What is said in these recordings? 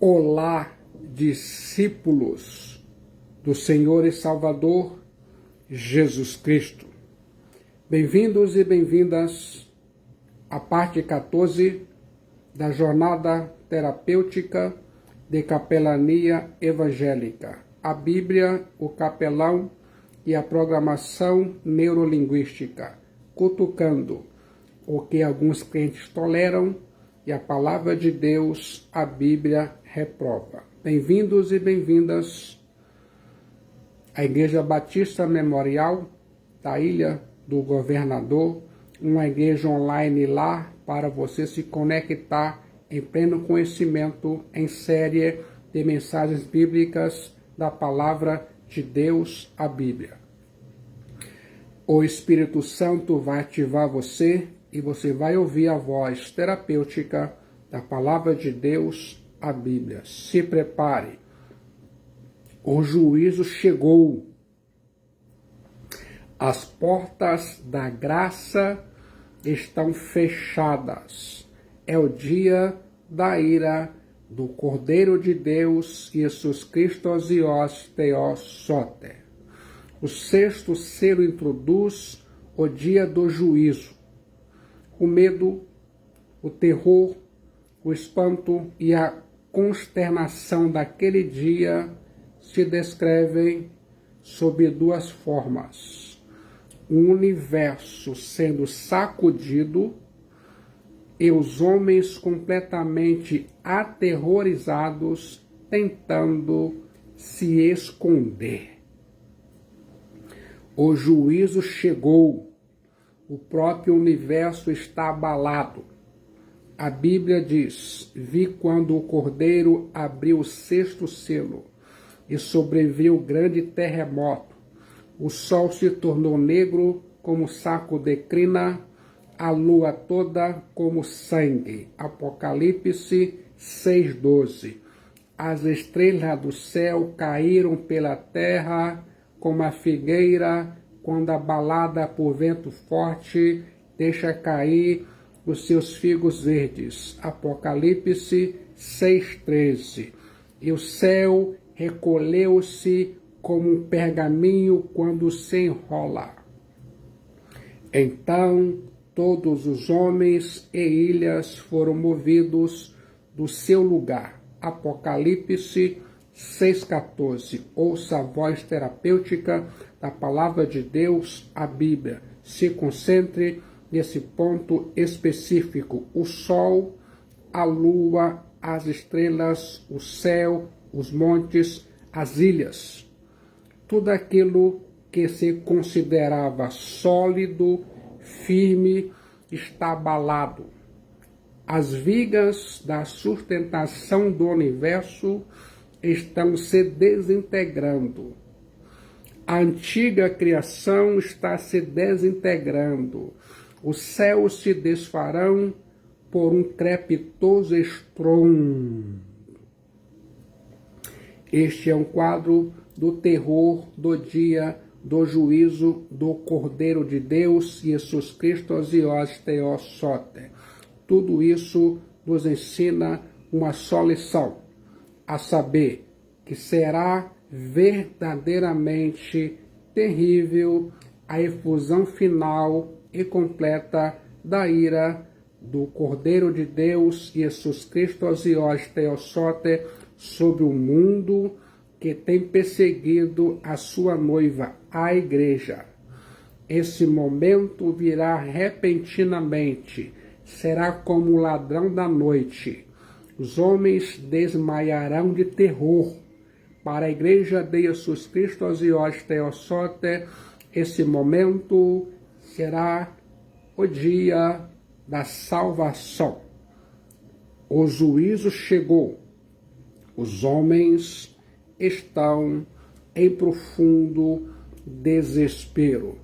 Olá, discípulos do Senhor e Salvador Jesus Cristo. Bem-vindos e bem-vindas à parte 14 da jornada terapêutica de capelania evangélica. A Bíblia, o capelão e a programação neurolinguística, cutucando o que alguns crentes toleram e a palavra de Deus, a Bíblia, reprova. Bem-vindos e bem-vindas à Igreja Batista Memorial da Ilha do Governador, uma igreja online lá para você se conectar em pleno conhecimento em série de mensagens bíblicas da palavra de Deus, a Bíblia. O Espírito Santo vai ativar você e você vai ouvir a voz terapêutica da palavra de Deus, a Bíblia. Se prepare. O juízo chegou. As portas da graça estão fechadas. É o dia da ira do Cordeiro de Deus, Jesus Cristo, Theos Soter. O sexto selo introduz o dia do juízo. O medo, o terror, o espanto e a consternação daquele dia se descrevem sob duas formas. O universo sendo sacudido e os homens completamente aterrorizados tentando se esconder. O juízo chegou. O próprio universo está abalado. A Bíblia diz: vi quando o Cordeiro abriu o sexto selo e sobreveio grande terremoto. O sol se tornou negro como saco de crina, a lua toda como sangue. Apocalipse 6:12. As estrelas do céu caíram pela terra como a figueira quando abalada por vento forte deixa cair os seus figos verdes. Apocalipse 6:13. E o céu recolheu-se como um pergaminho quando se enrola. Então todos os homens e ilhas foram movidos do seu lugar. Apocalipse 6:14. Ouça a voz terapêutica da palavra de Deus, a Bíblia. Se concentre nesse ponto específico: o sol, a lua, as estrelas, o céu, os montes, as ilhas. Tudo aquilo que se considerava sólido, firme, está abalado. As vigas da sustentação do universo estão se desintegrando. A antiga criação está se desintegrando. Os céus se desfarão por um crepitoso estrondo. Este é um quadro do terror do dia do juízo do Cordeiro de Deus, Jesus Cristo, Theos Soter. Tudo isso nos ensina uma só lição, a saber que será verdadeiramente terrível a efusão final e completa da ira do Cordeiro de Deus, Jesus Cristo, Theos Soter, sobre o mundo que tem perseguido a sua noiva, a igreja. Esse momento virá repentinamente, será como o ladrão da noite. Os homens desmaiarão de terror. Para a igreja de Jesus Cristo, Theos Soter, esse momento será o dia da salvação. O juízo chegou. Os homens estão em profundo desespero.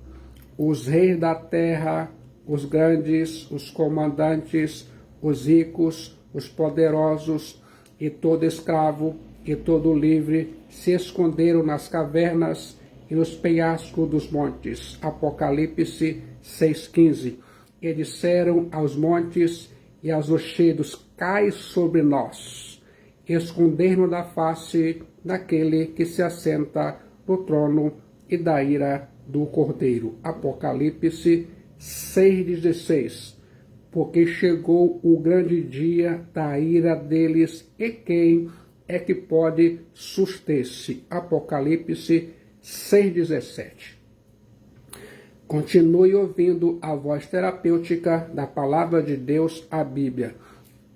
Os reis da terra, os grandes, os comandantes, os ricos, os poderosos e todo escravo e todo livre se esconderam nas cavernas e nos penhascos dos montes. Apocalipse 6:15. E disseram aos montes e aos rochedos: cai sobre nós, esconder-nos da face daquele que se assenta no trono e da ira do Cordeiro. Apocalipse 6,16. Porque chegou o grande dia da ira deles, e quem é que pode suster-se? Apocalipse 6,17. Continue ouvindo a voz terapêutica da Palavra de Deus, a Bíblia.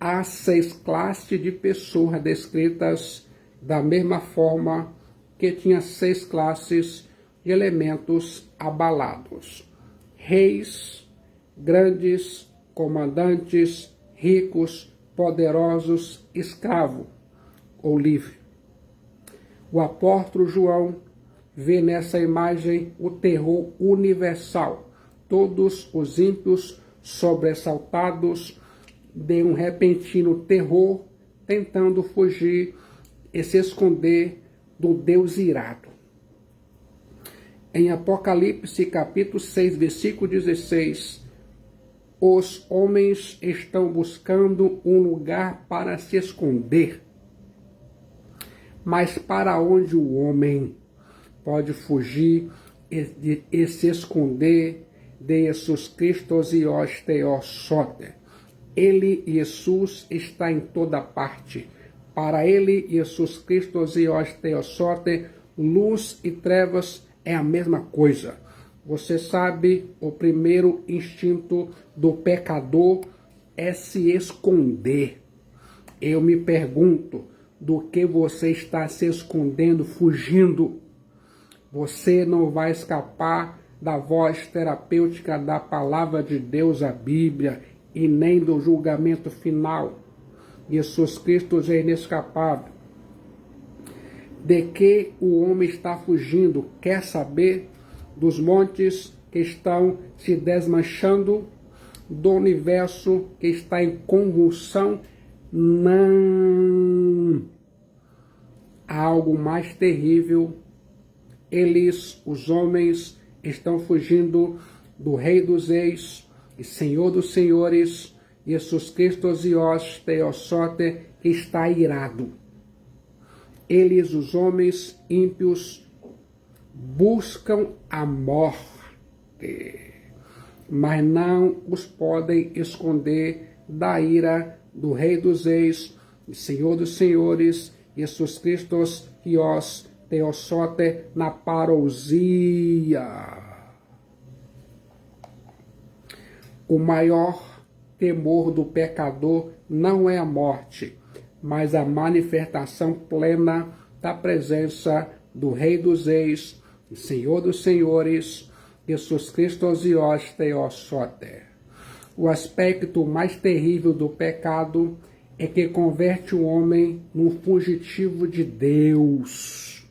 Há 6 classes de pessoas descritas da mesma forma que tinha 6 classes de elementos abalados: reis, grandes, comandantes, ricos, poderosos, escravo ou livre. O apóstolo João vê nessa imagem o terror universal. Todos os ímpios sobressaltados de um repentino terror, tentando fugir e se esconder do Deus irado. Em Apocalipse capítulo 6, versículo 16, os homens estão buscando um lugar para se esconder. Mas para onde o homem pode fugir e se esconder de Jesus Cristo e os Teossote? Ele, Jesus, está em toda parte. Para ele, Jesus Cristo e os Teossote, luz e trevas é a mesma coisa. Você sabe, o primeiro instinto do pecador é se esconder. Eu me pergunto, do que você está se escondendo, fugindo? Você não vai escapar da voz terapêutica da Palavra de Deus, a Bíblia, e nem do julgamento final. Jesus Cristo é inescapável. De que o homem está fugindo? Quer saber? Dos montes que estão se desmanchando, do universo que está em convulsão? Não. Há algo mais terrível. Eles, os homens, estão fugindo do Rei dos Reis e Senhor dos Senhores, Jesus Cristo e os Teossote, que está irado. Eles, os homens ímpios, buscam a morte, mas não os podem esconder da ira do Rei dos Reis e Senhor dos Senhores, Jesus Cristo e os Teossote, na parousia. O maior temor do pecador não é a morte, mas a manifestação plena da presença do Rei dos Reis e Senhor dos Senhores, Jesus Cristo e os Teossote. O aspecto mais terrível do pecado é que converte o homem num fugitivo de Deus.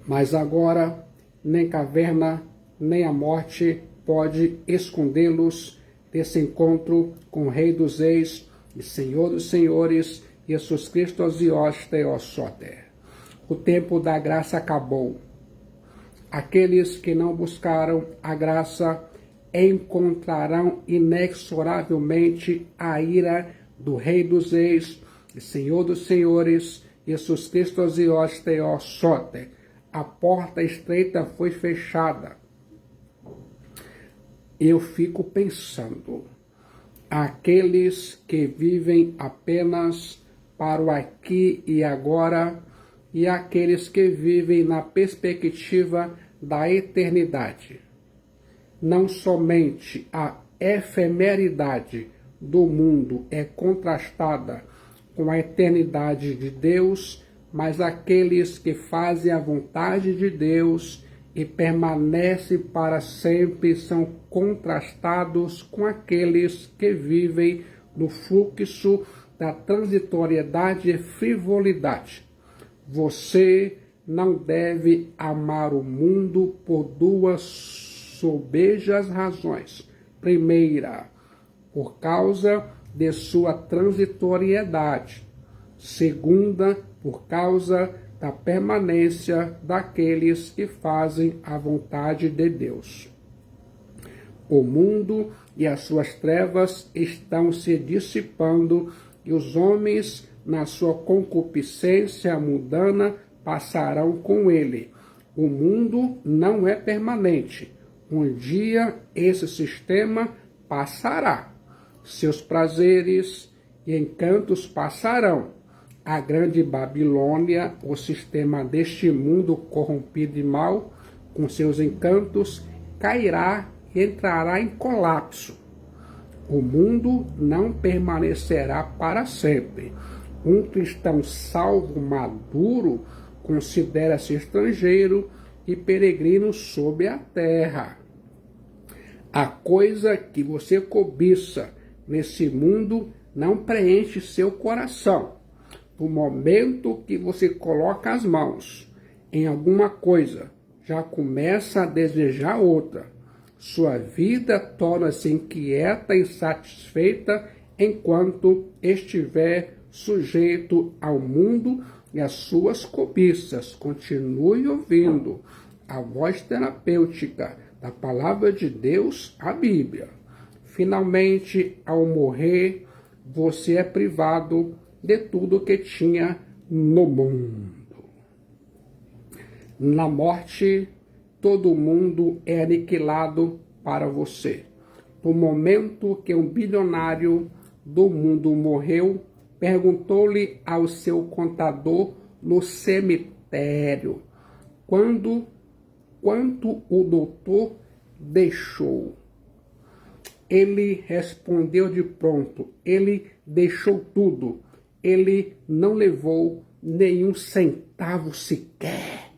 Mas agora, nem caverna, nem a morte pode escondê-los desse encontro com o Rei dos Reis e Senhor dos Senhores, Jesus Cristo e os Teossote. O tempo da graça acabou. Aqueles que não buscaram a graça encontrarão inexoravelmente a ira do Rei dos Reis e Senhor dos Senhores, Jesus Cristo e os Teossote. A porta estreita foi fechada. Eu fico pensando, aqueles que vivem apenas para o aqui e agora, e aqueles que vivem na perspectiva da eternidade. Não somente a efemeridade do mundo é contrastada com a eternidade de Deus, mas aqueles que fazem a vontade de Deus e permanecem para sempre são contrastados com aqueles que vivem no fluxo da transitoriedade e frivolidade. Você não deve amar o mundo por 2 sobejas razões. Primeira, por causa de sua transitoriedade. Segunda, por causa da permanência daqueles que fazem a vontade de Deus. O mundo e as suas trevas estão se dissipando e os homens na sua concupiscência mundana passarão com ele. O mundo não é permanente. Um dia esse sistema passará. Seus prazeres e encantos passarão. A grande Babilônia, o sistema deste mundo corrompido e mau, com seus encantos, cairá e entrará em colapso. O mundo não permanecerá para sempre. Um cristão salvo, maduro, considera-se estrangeiro e peregrino sobre a terra. A coisa que você cobiça nesse mundo não preenche seu coração. No momento que você coloca as mãos em alguma coisa, já começa a desejar outra. Sua vida torna-se inquieta e insatisfeita enquanto estiver sujeito ao mundo e às suas cobiças. Continue ouvindo a voz terapêutica da Palavra de Deus, a Bíblia. Finalmente, ao morrer, você é privado de tudo que tinha no mundo. Na morte, todo mundo é aniquilado para você. No momento que um bilionário do mundo morreu, perguntou-lhe ao seu contador no cemitério quanto o doutor deixou. Ele respondeu de pronto: ele deixou tudo. Ele não levou nenhum centavo sequer.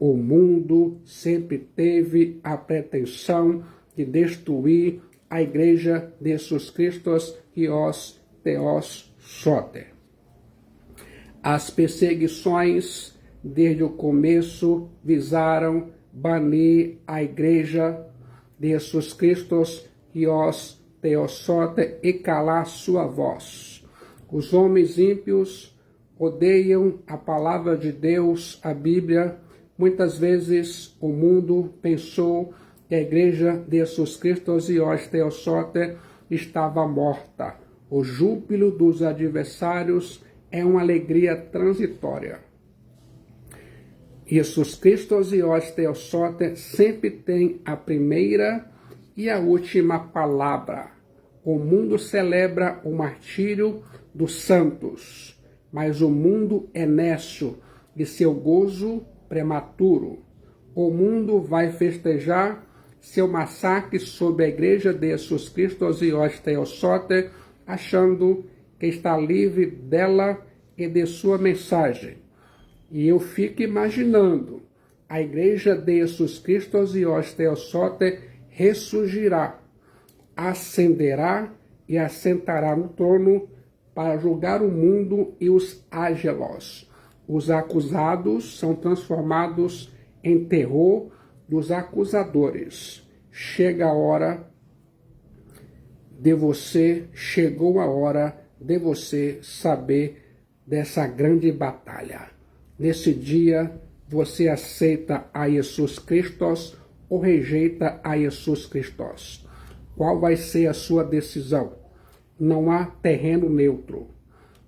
O mundo sempre teve a pretensão de destruir a Igreja de Jesus Cristo e os Theos Soter. As perseguições, desde o começo, visaram banir a Igreja de Jesus Cristo e os Theos Soter e calar sua voz. Os homens ímpios odeiam a palavra de Deus, a Bíblia. Muitas vezes o mundo pensou que a Igreja de Jesus Cristo e os Theos Soter estava morta. O júbilo dos adversários é uma alegria transitória. Jesus Cristo e os Theos Soter sempre têm a primeira e a última palavra. O mundo celebra o martírio dos santos, mas o mundo é nécio de seu gozo prematuro. O mundo vai festejar seu massacre sobre a Igreja de Jesus Cristo e os Theos Soter, achando que está livre dela e de sua mensagem. E eu fico imaginando, a Igreja de Jesus Cristo e os Theos Soter ressurgirá, ascenderá e assentará no trono para julgar o mundo e os ágelos. Os acusados são transformados em terror dos acusadores. Chegou a hora de você saber dessa grande batalha. Nesse dia, você aceita a Jesus Cristo ou rejeita a Jesus Cristo? Qual vai ser a sua decisão? Não há terreno neutro.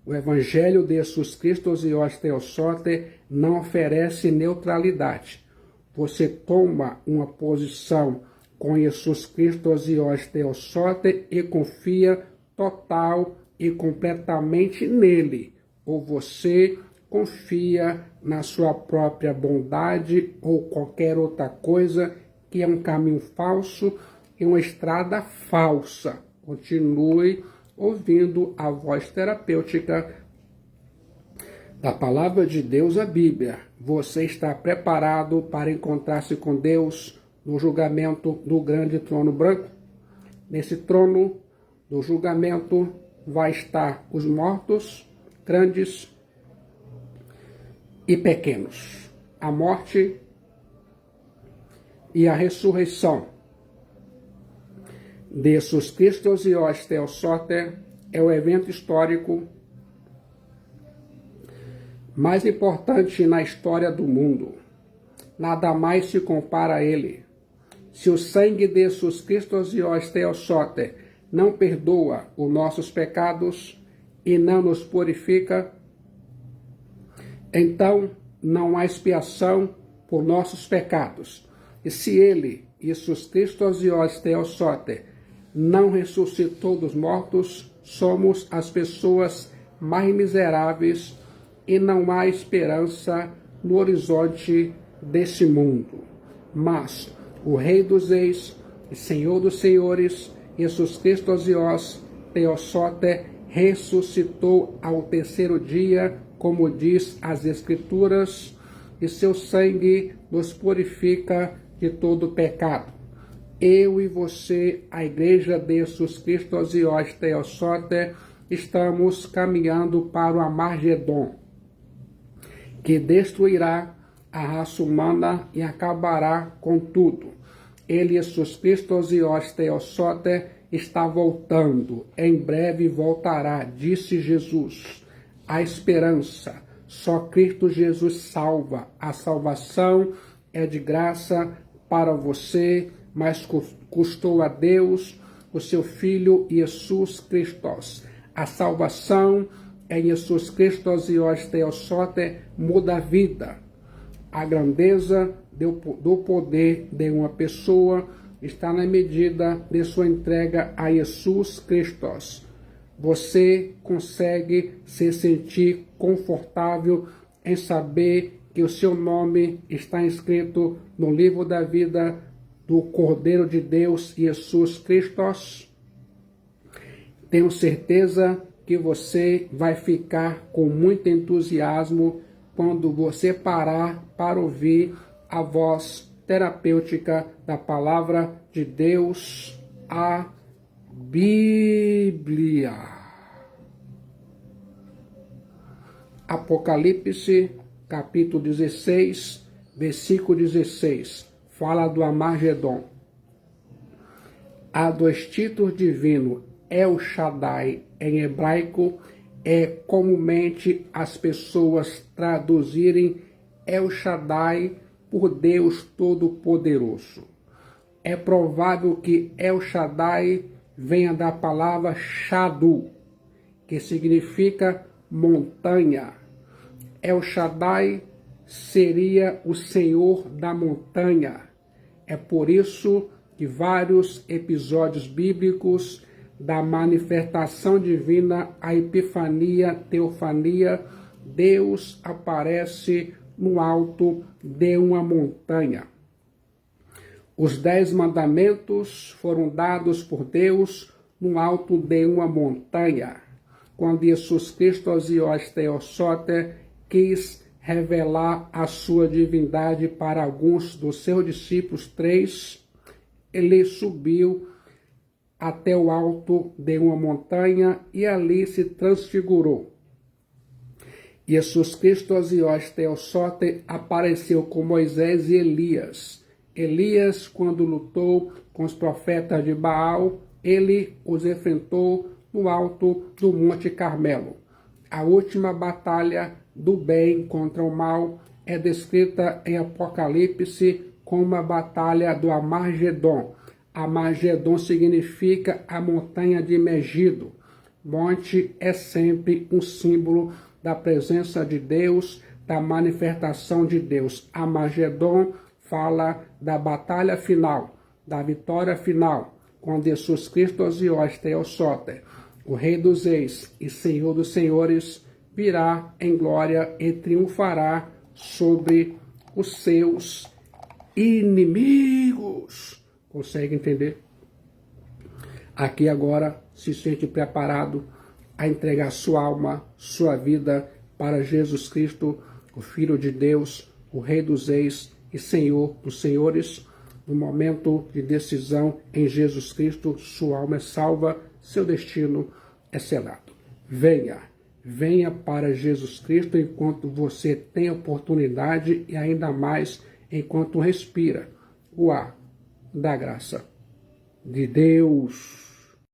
O Evangelho de Jesus Cristo e os Theos Soter não oferece neutralidade. Você toma uma posição com Jesus Cristo e os Theos Soter e confia total e completamente nele. Ou você confia na sua própria bondade ou qualquer outra coisa que é um caminho falso e uma estrada falsa. Continue ouvindo a voz terapêutica da Palavra de Deus, a Bíblia. Você está preparado para encontrar-se com Deus no julgamento do grande trono branco? Nesse trono do julgamento vai estar os mortos, grandes e pequenos. A morte e a ressurreição de Jesus Cristo e os Theos Soter é o evento histórico mais importante na história do mundo. Nada mais se compara a ele. Se o sangue de Jesus Cristo e os Theos Soter não perdoa os nossos pecados, e não nos purifica, então não há expiação por nossos pecados. E se ele, Jesus Cristo Osiós Theosote, não ressuscitou dos mortos, somos as pessoas mais miseráveis e não há esperança no horizonte desse mundo. Mas o Rei dos Reis e Senhor dos Senhores, Jesus Cristo Osiós Theosote, ressuscitou ao terceiro dia, como diz as Escrituras, e seu sangue nos purifica de todo pecado. Eu e você, a Igreja de Jesus Cristo Osiós Theosote, estamos caminhando para o Armagedon, que destruirá a raça humana e acabará com tudo. Ele, Jesus Cristo Osiós Theosote, está voltando. Em breve voltará, disse Jesus. A esperança, só Cristo Jesus salva. A salvação é de graça para você, mas custou a Deus o seu Filho Jesus Cristo. A salvação em Jesus Cristo Osiós Theosote muda a vida. A grandeza do poder de uma pessoa está na medida de sua entrega a Jesus Cristo. Você consegue se sentir confortável em saber que o seu nome está escrito no livro da vida do Cordeiro de Deus, Jesus Cristo? Tenho certeza que você vai ficar com muito entusiasmo quando você parar para ouvir a voz terapêutica da palavra de Deus, a Bíblia. Apocalipse, capítulo 16, versículo 16, fala do Armagedon. Há dois títulos divinos, El Shaddai em hebraico, é comumente as pessoas traduzirem El Shaddai por Deus Todo-Poderoso. É provável que El Shaddai venha da palavra Shadu, que significa montanha. El Shaddai seria o Senhor da montanha. É por isso que vários episódios bíblicos da manifestação divina, a epifania, teofania, Deus aparece no alto de uma montanha. Os 10 mandamentos foram dados por Deus no alto de uma montanha. Quando Jesus Cristo Osiós Theosote quis revelar a sua divindade para alguns dos seus discípulos, 3, ele subiu até o alto de uma montanha e ali se transfigurou. Jesus Cristo Osiós Theosote apareceu com Moisés e Elias. Elias, quando lutou com os profetas de Baal, ele os enfrentou no alto do Monte Carmelo. A última batalha do bem contra o mal é descrita em Apocalipse como a batalha do Armagedon. Armagedon significa a montanha de Megido. Monte é sempre um símbolo da presença de Deus, da manifestação de Deus. Armagedon fala da batalha final, da vitória final, quando Jesus Cristo Osiós Theosote, o Rei dos Reis e Senhor dos Senhores, virá em glória e triunfará sobre os seus inimigos. Consegue entender? Aqui agora se sente preparado a entregar sua alma, sua vida para Jesus Cristo, o Filho de Deus, o Rei dos Reis e Senhor dos Senhores. No momento de decisão em Jesus Cristo, sua alma é salva, seu destino é selado. Venha para Jesus Cristo enquanto você tem oportunidade e ainda mais enquanto respira o ar da graça de Deus.